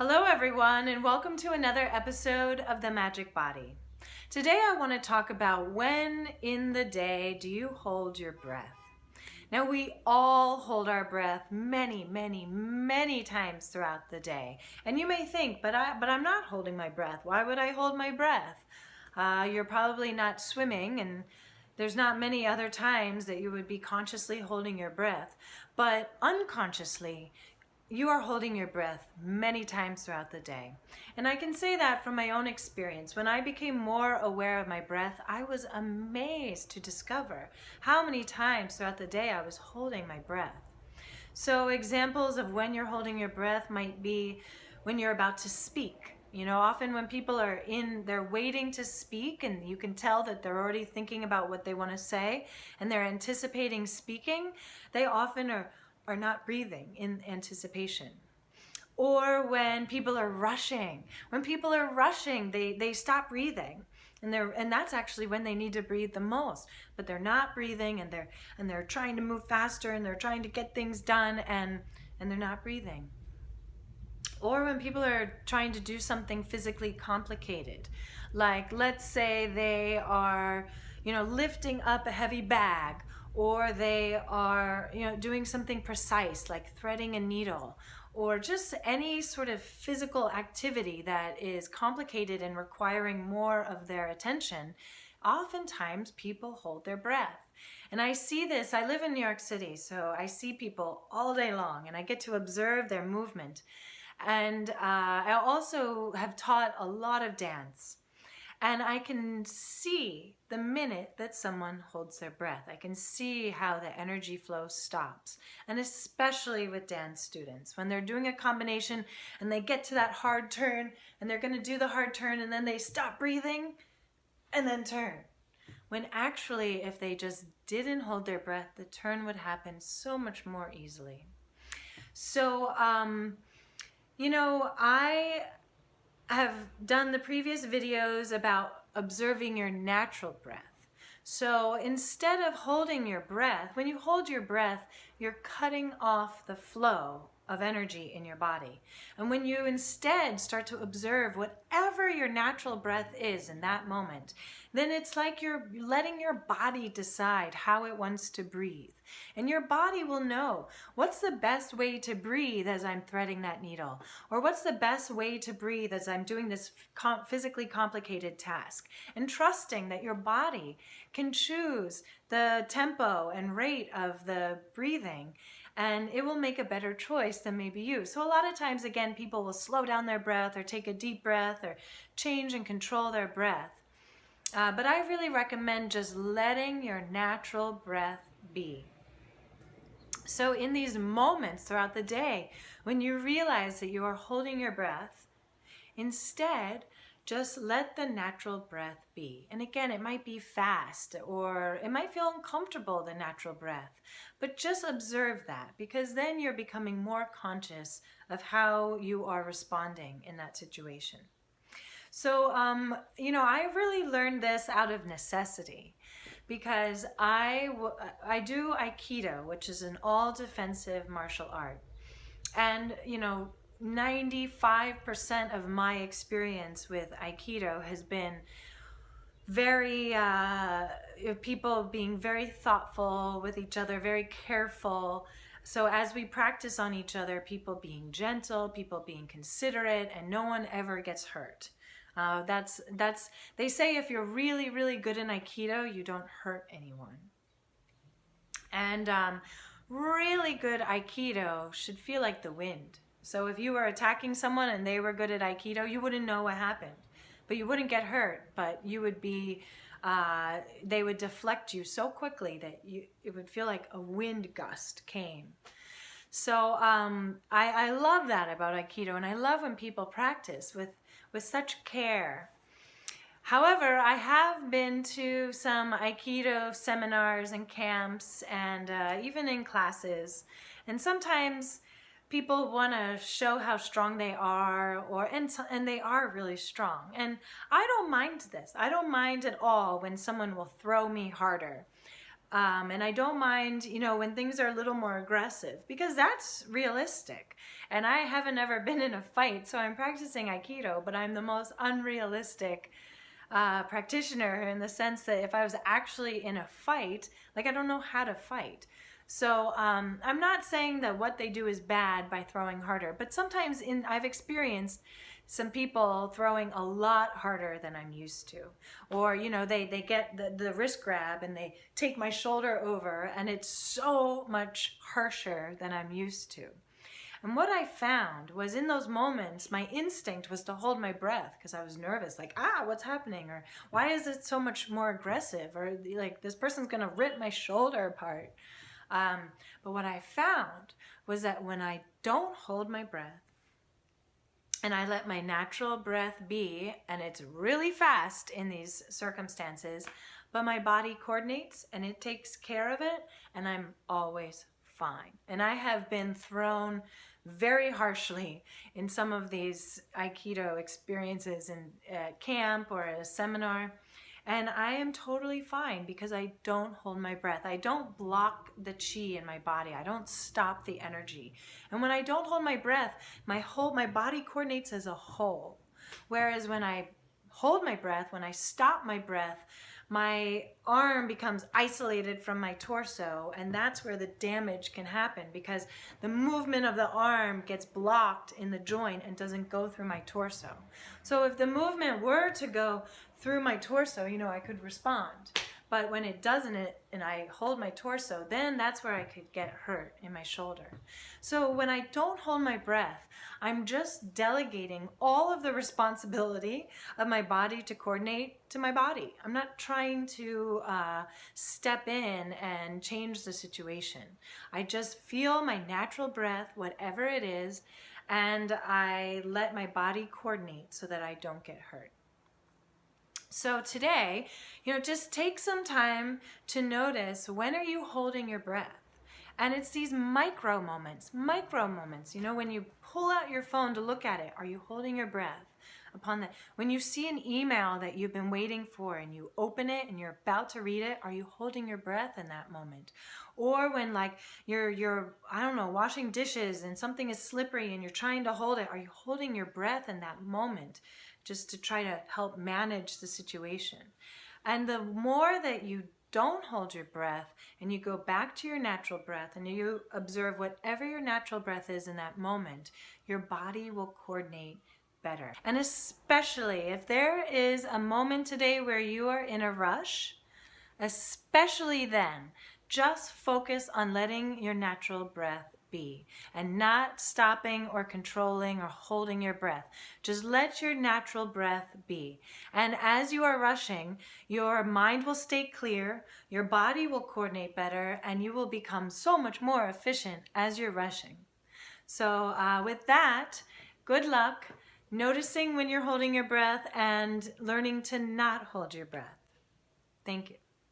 Hello everyone, and welcome to another episode of The Magic Body. Today I want to talk about when in the day do you hold your breath. Now we all hold our breath many times throughout the day. And you may think, but I'm not holding my breath. Why would I hold my breath? You're probably not swimming, and there's not many other times that you would be consciously holding your breath. But unconsciously, you are holding your breath many times throughout the day. And I can say that from my own experience. When I became more aware of my breath, I was amazed to discover how many times throughout the day I was holding my breath. So examples of when you're holding your breath might be when you're about to speak. You know, often when people they're waiting to speak, and you can tell that they're already thinking about what they want to say and they're anticipating speaking, they often are not breathing in anticipation. Or when people are rushing. When people are rushing, they stop breathing. And that's actually when they need to breathe the most. But they're not breathing, and they're trying to move faster, and they're trying to get things done, and they're not breathing. Or when people are trying to do something physically complicated, like let's say they are, lifting up a heavy bag, or they are, doing something precise like threading a needle, or just any sort of physical activity that is complicated and requiring more of their attention. Oftentimes people hold their breath. And I see this, I live in New York City, so I see people all day long, and I get to observe their movement. And I also have taught a lot of dance. And I can see the minute that someone holds their breath. I can see how the energy flow stops. And especially with dance students, when they're doing a combination and they get to that hard turn, and they're going to do the hard turn, and then they stop breathing and then turn. When actually, if they just didn't hold their breath, the turn would happen so much more easily. So, I have done the previous videos about observing your natural breath. So instead of holding your breath, when you hold your breath, you're cutting off the flow of energy in your body. And when you instead start to observe whatever your natural breath is in that moment, then it's like you're letting your body decide how it wants to breathe. And your body will know what's the best way to breathe as I'm threading that needle, or what's the best way to breathe as I'm doing this physically complicated task. And trusting that your body can choose the tempo and rate of the breathing, and it will make a better choice than maybe you. So a lot of times, again, people will slow down their breath, or take a deep breath, or change and control their breath. But I really recommend just letting your natural breath be. So in these moments throughout the day, when you realize that you are holding your breath, instead, just let the natural breath be. And again, it might be fast, or it might feel uncomfortable, the natural breath. But just observe that, because then you're becoming more conscious of how you are responding in that situation. So, I really learned this out of necessity, because I do Aikido, which is an all-defensive martial art. And, 95% of my experience with Aikido has been very, people being very thoughtful with each other, very careful. So as we practice on each other, people being gentle, people being considerate, and no one ever gets hurt. They say if you're really good in Aikido, you don't hurt anyone. And really good Aikido should feel like the wind. So if you were attacking someone and they were good at Aikido, you wouldn't know what happened. But you wouldn't get hurt, but you would be, they would deflect you so quickly that it would feel like a wind gust came. So I love that about Aikido, and I love when people practice with such care. However, I have been to some Aikido seminars and camps, and even in classes, and sometimes people want to show how strong they are, and they are really strong. And I don't mind this. I don't mind at all when someone will throw me harder. And I don't mind, when things are a little more aggressive, because that's realistic. And I haven't ever been in a fight, so I'm practicing Aikido, but I'm the most unrealistic practitioner in the sense that if I was actually in a fight, like, I don't know how to fight. So I'm not saying that what they do is bad by throwing harder, but sometimes I've experienced some people throwing a lot harder than I'm used to. Or, they get the wrist grab and they take my shoulder over, and it's so much harsher than I'm used to. And what I found was, in those moments, my instinct was to hold my breath because I was nervous, like, what's happening? Or why is it so much more aggressive? Or like, this person's going to rip my shoulder apart. But what I found was that when I don't hold my breath and I let my natural breath be, and it's really fast in these circumstances, but my body coordinates and it takes care of it, and I'm always fine. And I have been thrown very harshly in some of these Aikido experiences in camp or at a seminar, and I am totally fine because I don't hold my breath. I don't block the chi in my body. I don't stop the energy. And when I don't hold my breath, my body coordinates as a whole. Whereas when I hold my breath, when I stop my breath, my arm becomes isolated from my torso, and that's where the damage can happen, because the movement of the arm gets blocked in the joint and doesn't go through my torso. So if the movement were to go through my torso, I could respond. But when it doesn't, and I hold my torso, then that's where I could get hurt in my shoulder. So when I don't hold my breath, I'm just delegating all of the responsibility of my body to coordinate to my body. I'm not trying to step in and change the situation. I just feel my natural breath, whatever it is, and I let my body coordinate so that I don't get hurt. So today, just take some time to notice, when are you holding your breath? And it's these micro moments, when you pull out your phone to look at it, are you holding your breath? Upon that, when you see an email that you've been waiting for and you open it and you're about to read it, are you holding your breath in that moment? Or when you're washing dishes and something is slippery and you're trying to hold it, are you holding your breath in that moment, just to try to help manage the situation? And the more that you don't hold your breath and you go back to your natural breath and you observe whatever your natural breath is in that moment, your body will coordinate better. And especially if there is a moment today where you are in a rush, especially then, just focus on letting your natural breath be and not stopping or controlling or holding your breath. Just let your natural breath be. And as you are rushing, your mind will stay clear, your body will coordinate better, and you will become so much more efficient as you're rushing. So with that, good luck noticing when you're holding your breath and learning to not hold your breath. Thank you.